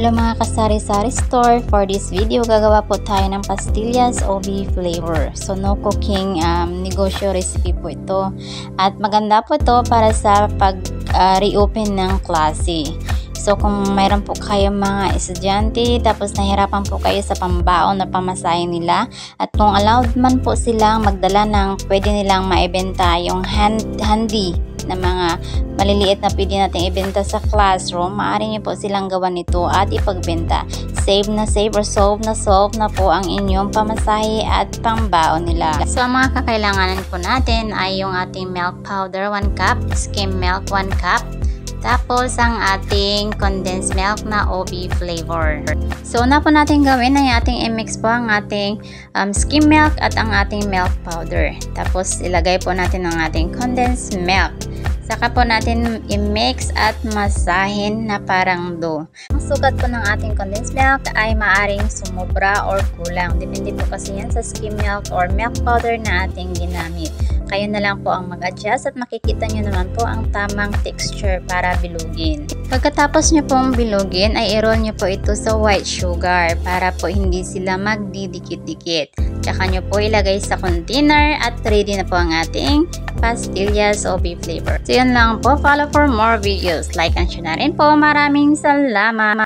Hello mga kasari-sari store, for this video gagawa po tayo ng pastillas OB flavor. So no cooking negosyo recipe po ito. At maganda po ito para sa pag reopen ng klase. So kung mayroon po kayong mga estudyante tapos nahirapan po kayo sa pambaon na pamasahe nila, at kung allowed man po silang magdala ng pwede nilang maibenta yung handy na mga maliliit na pwede natin ibenta sa classroom, maaari nyo po silang gawan nito at ipagbenta. Save na save or solve na po ang inyong pamasahe at pangbaon nila. So ang mga kakailanganan po natin ay yung ating milk powder 1 cup, skim milk 1 cup, tapos ang ating condensed milk na OB flavor. So una po natin gawin ay ating i-mix po ang ating skim milk at ang ating milk powder. Tapos ilagay po natin ang ating condensed milk. Saka po natin i-mix at masahin na parang dough. Ang sukat po ng ating condensed milk ay maaring sumobra or kulang. Depende po kasi yan sa skim milk or milk powder na ating ginamit. Kayo na lang po ang mag-adjust at makikita nyo naman po ang tamang texture para bilugin. Pagkatapos nyo pong bilugin ay i-roll nyo po ito sa white sugar para po hindi sila magdidikit-dikit. Tsaka nyo po ilagay sa container at ready na po ang ating pastillas OB flavor. So yun lang po. Follow for more videos. Like and share na rin po. Maraming salamat.